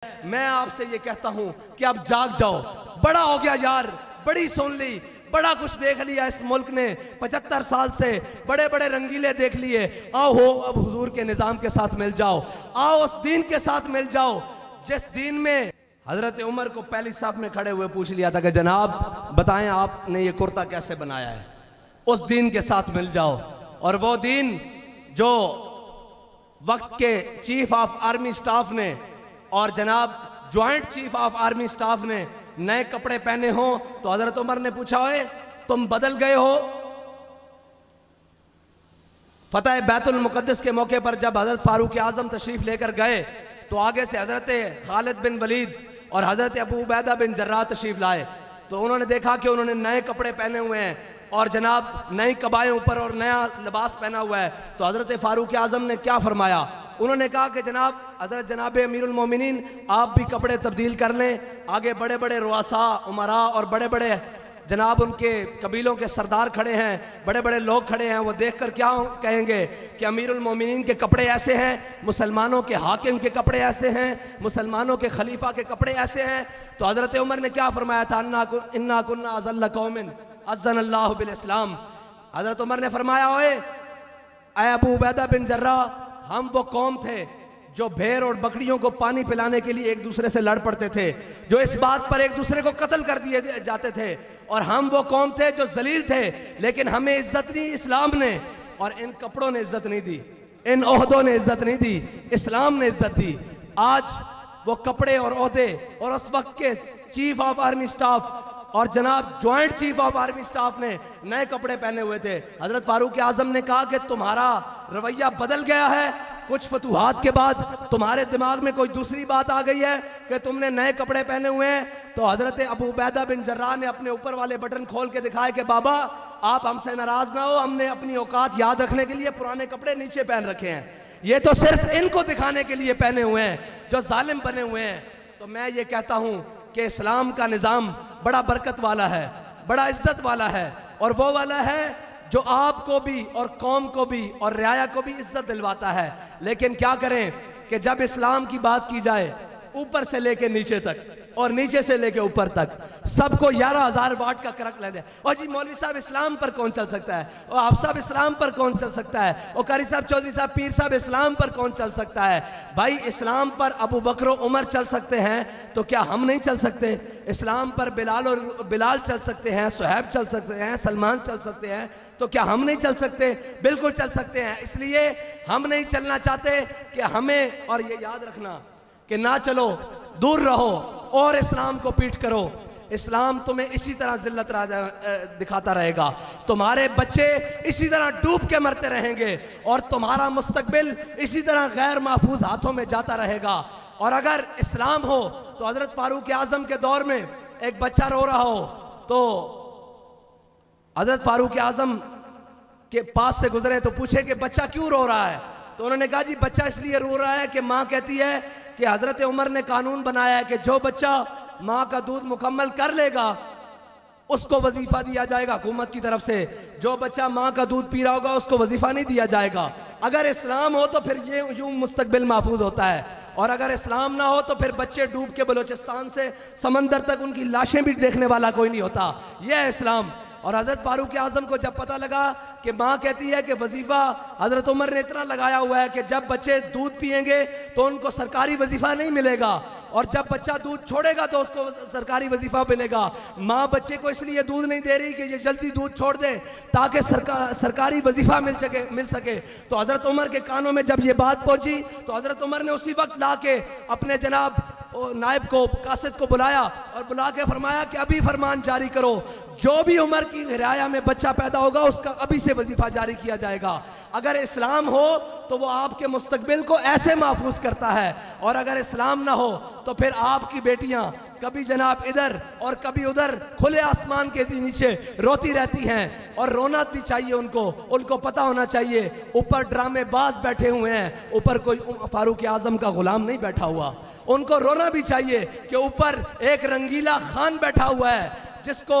میں آپ سے یہ کہتا ہوں کہ اب جاگ جاؤ، بڑا ہو گیا یار، بڑی سن لی، بڑا کچھ دیکھ لیا اس ملک نے 75 سال سے، بڑے بڑے رنگیلے دیکھ لیے، آؤ ہو اب حضور کے نظام کے ساتھ مل جاؤ، آؤ اس دین کے ساتھ مل جاؤ جس دین میں حضرت عمر کو پہلی صف میں کھڑے ہوئے پوچھ لیا تھا کہ جناب بتائیں آپ نے یہ کرتا کیسے بنایا ہے، اس دین کے ساتھ مل جاؤ۔ اور وہ دین جو وقت کے چیف آف آرمی سٹاف نے اور جناب joint chief of army staff نے نئے کپڑے پہنے ہوں تو حضرت عمر نے پوچھا ہوئے تم بدل گئے ہو؟ فتح بیت المقدس کے موقع پر جب حضرت فاروق اعظم تشریف لے کر گئے تو آگے سے حضرت خالد بن ولید اور حضرت ابو عبیدہ بن جراح تشریف لائے تو انہوں نے دیکھا کہ انہوں نے نئے کپڑے پہنے ہوئے ہیں اور جناب نئی قبائیں اوپر اور نیا لباس پہنا ہوا ہے تو حضرت فاروق اعظم نے کیا فرمایا؟ انہوں نے کہا کہ جناب امیر المومنین آپ بھی کپڑے تبدیل کر لیں۔ آگے بڑے بڑے رؤساء امراء اور بڑے بڑے جناب ان کے قبیلوں کے سردار کھڑے ہیں، بڑے بڑے لوگ کھڑے ہیں، وہ دیکھ کر کیا کہیں گے کہ امیر المومنین کے کپڑے ایسے ہیں، مسلمانوں کے حاکم کے کپڑے ایسے ہیں، مسلمانوں کے خلیفہ کے کپڑے ایسے ہیں۔ تو حضرت عمر نے کیا فرمایا تھا؟ انا کنا اذل قوم اذن اللہ بالاسلام۔ حضرت عمر نے فرمایا ہوئے اے ابو عبیدہ بن جراح، ہم وہ قوم تھے جو بھیڑ اور بکریوں کو پانی پلانے کے لیے ایک دوسرے سے لڑ پڑتے تھے، جو اس بات پر ایک دوسرے کو قتل کر دیے جاتے تھے، اور ہم وہ قوم تھے جو ذلیل تھے، لیکن ہمیں عزت نہیں اسلام نے، اور ان کپڑوں نے عزت نہیں دی، ان عہدوں نے عزت نہیں دی، اسلام نے عزت دی۔ آج وہ کپڑے اور عہدے اور اس وقت کے چیف آف آرمی سٹاف اور جناب joint chief of army staff نے نئے کپڑے پہنے ہوئے تھے۔ حضرت فاروق اعظم نے کہا کہ تمہارا رویہ بدل گیا ہے، کچھ فتوحات کے بعد تمہارے دماغ میں کوئی دوسری بات آ گئی ہے کہ تم نے نئے کپڑے پہنے ہوئے ہیں۔ تو حضرت ابو عبیدہ بن جراح نے اپنے اوپر والے بٹن کھول کے دکھائے کہ بابا آپ ہم سے ناراض نہ ہو، ہم نے اپنی اوقات یاد رکھنے کے لیے پرانے کپڑے نیچے پہن رکھے ہیں، یہ تو صرف ان کو دکھانے کے لیے پہنے ہوئے ہیں جو ظالم بنے ہوئے ہیں۔ تو میں یہ کہتا ہوں کہ اسلام کا نظام بڑا برکت والا ہے، بڑا عزت والا ہے، اور وہ والا ہے جو آپ کو بھی اور قوم کو بھی اور رعایا کو بھی عزت دلواتا ہے۔ لیکن کیا کریں کہ جب اسلام کی بات کی جائے اوپر سے لے کے نیچے تک اور نیچے سے لے کے اوپر تک سب کو 11,000 واٹ کا کرک لے دے، اور جی مولوی صاحب اسلام پر کون چل سکتا ہے، اور آپ صاحب اسلام پر کون چل سکتا ہے، اور قاری صاحب چودھری صاحب پیر صاحب اسلام پر کون چل سکتا ہے؟ بھائی اسلام پر ابو بکر و عمر چل سکتے ہیں تو کیا ہم نہیں چل سکتے؟ اسلام پر بلال چل سکتے ہیں، صہیب چل سکتے ہیں، سلمان چل سکتے ہیں، تو کیا ہم نہیں چل سکتے؟ بالکل چل سکتے ہیں۔ اس لیے ہم نہیں چلنا چاہتے کہ ہمیں، اور یہ یاد رکھنا کہ نہ چلو، دور رہو اور اسلام کو پیٹ کرو، اسلام تمہیں اسی طرح ذلت دکھاتا رہے گا، تمہارے بچے اسی طرح ڈوب کے مرتے رہیں گے، اور تمہارا مستقبل اسی طرح غیر محفوظ ہاتھوں میں جاتا رہے گا۔ اور اگر اسلام ہو تو حضرت فاروق اعظم کے دور میں ایک بچہ رو رہا ہو تو حضرت فاروق اعظم کے پاس سے گزرے تو پوچھے کہ بچہ کیوں رو رہا ہے؟ تو انہوں نے کہا جی بچہ اس لیے رو رہا ہے کہ ماں کہتی ہے کہ حضرت عمر نے قانون بنایا ہے کہ جو بچہ ماں کا دودھ مکمل کر لے گا اس کو وظیفہ دیا جائے گا حکومت کی طرف سے، جو بچہ ماں کا دودھ پی رہا ہوگا اس کو وظیفہ نہیں دیا جائے گا۔ اگر اسلام ہو تو پھر یہ یوں مستقبل محفوظ ہوتا ہے، اور اگر اسلام نہ ہو تو پھر بچے ڈوب کے بلوچستان سے سمندر تک ان کی لاشیں بھی دیکھنے والا کوئی نہیں ہوتا۔ یہ ہے اسلام۔ اور حضرت فاروق اعظم کو جب پتہ لگا کہ ماں کہتی ہے کہ وظیفہ حضرت عمر نے اتنا لگایا ہوا ہے کہ جب بچے دودھ پئیں گے تو ان کو سرکاری وظیفہ نہیں ملے گا، اور جب بچہ دودھ چھوڑے گا تو اس کو سرکاری وظیفہ ملے گا، ماں بچے کو اس لیے دودھ نہیں دے رہی کہ یہ جلدی دودھ چھوڑ دے تاکہ سرکاری وظیفہ مل سکے۔ تو حضرت عمر کے کانوں میں جب یہ بات پہنچی تو حضرت عمر نے اسی وقت لا کے اپنے جناب نائب کو، قاصد کو بلایا اور بلا کے فرمایا کہ ابھی فرمان جاری کرو، جو بھی عمر کی رعایا میں بچہ پیدا ہوگا اس کا ابھی سے وظیفہ جاری کیا جائے گا۔ اگر اسلام ہو تو وہ آپ کے مستقبل کو ایسے محفوظ کرتا ہے، اور اگر اسلام نہ ہو تو پھر آپ کی بیٹیاں کبھی جناب ادھر اور کبھی ادھر کھلے آسمان کے نیچے روتی رہتی ہیں، اور رونا بھی چاہیے ان کو پتہ ہونا چاہیے اوپر ڈرامے باز بیٹھے ہوئے ہیں، اوپر کوئی فاروق اعظم کا غلام نہیں بیٹھا ہوا۔ ان کو رونا بھی چاہیے کہ اوپر ایک رنگیلا خان بیٹھا ہوا ہے جس کو